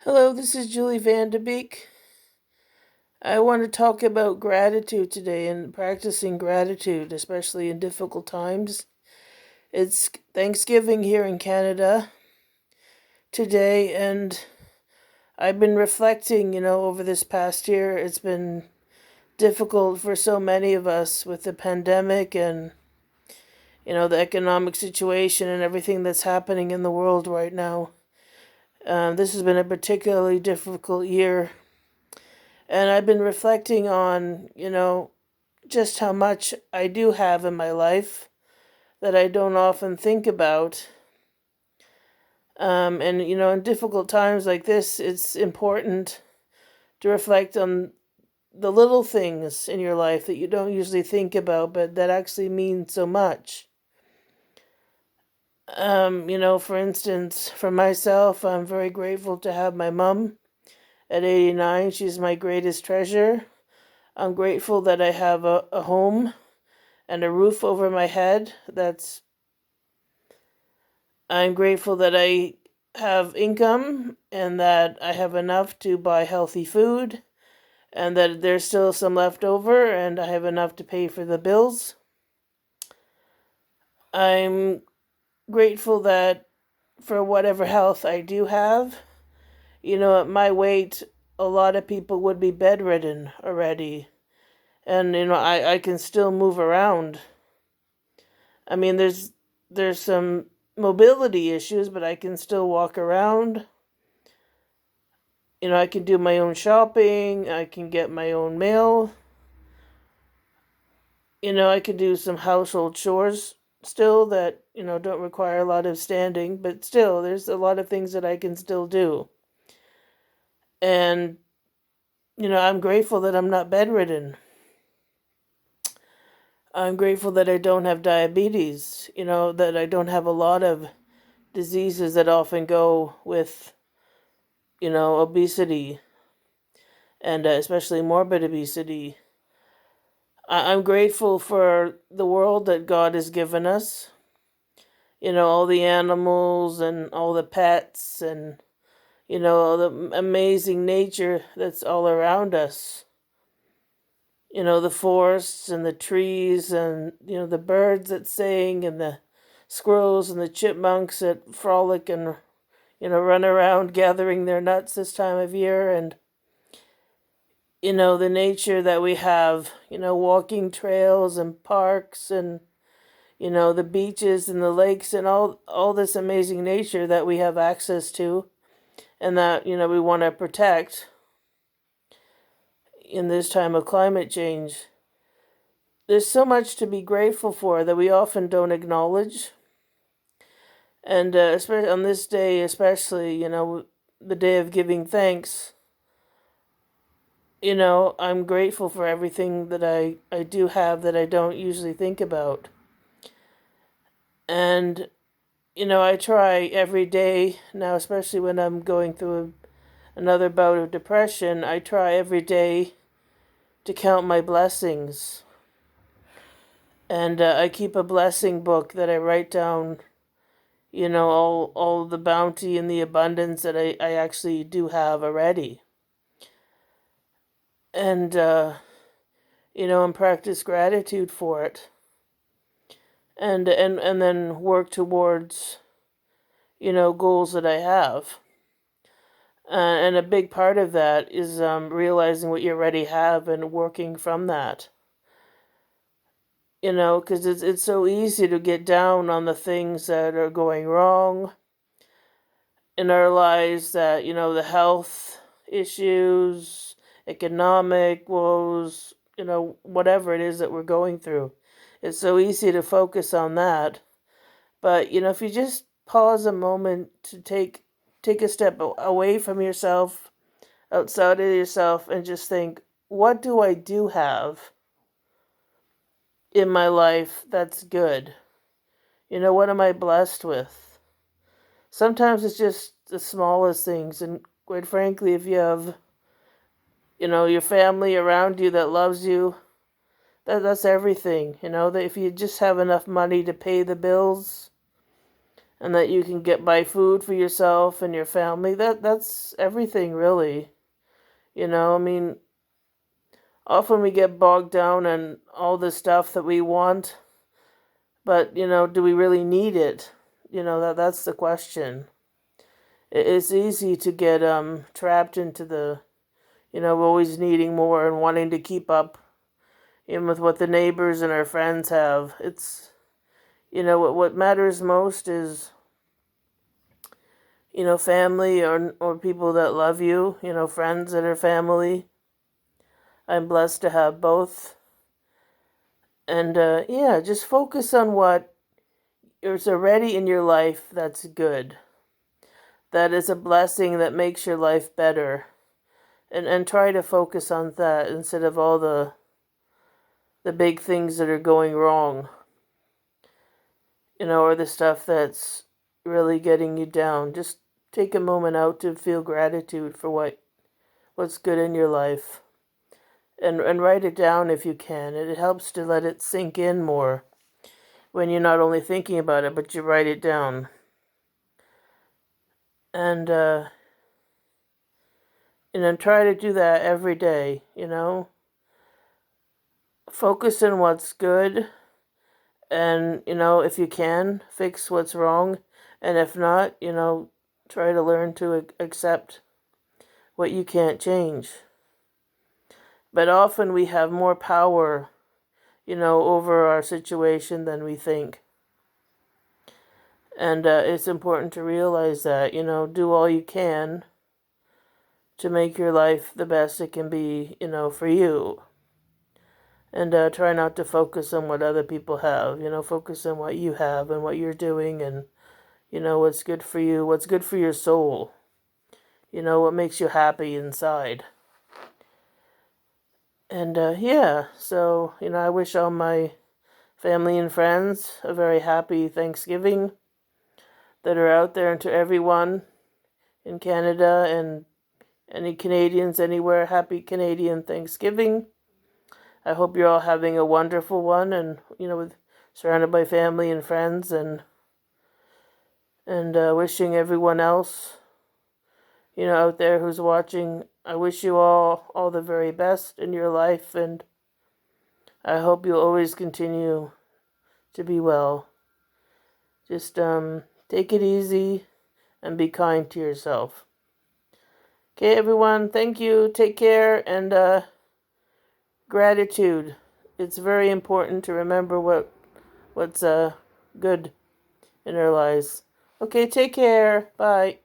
Hello, this is Julie Vanderbeek. I want to talk about gratitude today and practicing gratitude, especially in difficult times. It's Thanksgiving here in Canada today, and I've been reflecting, over this past year. It's been difficult for so many of us with the pandemic and, the economic situation and everything that's happening in the world right now. This has been a particularly difficult year. And I've been reflecting on, just how much I do have in my life that I don't often think about. In difficult times like this, it's important to reflect on the little things in your life that you don't usually think about, but that actually mean so much. For instance, for myself, I'm very grateful to have my mom at 89. She's my greatest treasure. I'm grateful that I have a home and a roof over my head. I'm grateful that I have income and that I have enough to buy healthy food and that there's still some left over and I have enough to pay for the bills. I'm grateful that for whatever health I do have, at my weight, a lot of people would be bedridden already. And, I can still move around. I mean, there's some mobility issues, but I can still walk around. I can do my own shopping, I can get my own mail. I can do some household chores still that, don't require a lot of standing, but still, there's a lot of things that I can still do. And, I'm grateful that I'm not bedridden. I'm grateful that I don't have diabetes, that I don't have a lot of diseases that often go with, obesity and especially morbid obesity. I'm grateful for the world that God has given us, all the animals and all the pets and, all the amazing nature that's all around us. The forests and the trees and, the birds that sing and the squirrels and the chipmunks that frolic and, run around gathering their nuts this time of year and, the nature that we have, walking trails and parks and, the beaches and the lakes and all this amazing nature that we have access to and that, we want to protect in this time of climate change. There's so much to be grateful for that we often don't acknowledge. And especially on this day, especially, the day of giving thanks, I'm grateful for everything that I do have that I don't usually think about. And, I try every day now, especially when I'm going through another bout of depression, I try every day to count my blessings. And I keep a blessing book that I write down, all the bounty and the abundance that I actually do have already. And, and practice gratitude for it. And then work towards, goals that I have. And a big part of that is realizing what you already have and working from that. Because it's so easy to get down on the things that are going wrong in our lives, that, the health issues, economic woes, whatever it is that we're going through. It's so easy to focus on that. But, if you just pause a moment to take a step away from yourself, outside of yourself, and just think, what do I do have in my life that's good? What am I blessed with? Sometimes it's just the smallest things, and quite frankly, if you have, your family around you that loves you, that's everything. That if you just have enough money to pay the bills and that you can buy food for yourself and your family. That's everything, really. I mean, often we get bogged down in all the stuff that we want, but do we really need it? That's the question. It's easy to get trapped into the always needing more and wanting to keep up with what the neighbors and our friends have. It's what matters most is family or people that love you, friends that are family. I'm blessed to have both. And yeah, just focus on what is already in your life that's good. That is a blessing that makes your life better. And try to focus on that instead of all the big things that are going wrong. Or the stuff that's really getting you down. Just take a moment out to feel gratitude for what's good in your life. And write it down if you can. It helps to let it sink in more when you're not only thinking about it, but you write it down. And then try to do that every day, Focus on what's good, and, if you can, fix what's wrong. And if not, try to learn to accept what you can't change. But often we have more power, over our situation than we think. And it's important to realize that, do all you can to make your life the best it can be, for you. And try not to focus on what other people have, focus on what you have and what you're doing and, what's good for you, what's good for your soul, what makes you happy inside. And yeah, so, I wish all my family and friends a very happy Thanksgiving that are out there, and to everyone in Canada and any Canadians anywhere, happy Canadian Thanksgiving. I hope you're all having a wonderful one, and surrounded by family and friends, and wishing everyone else out there who's watching, I wish you all the very best in your life, and I hope you'll always continue to be well. Just take it easy and be kind to yourself. Okay, everyone, thank you. Take care, and gratitude. It's very important to remember what's good in our lives. Okay, take care. Bye.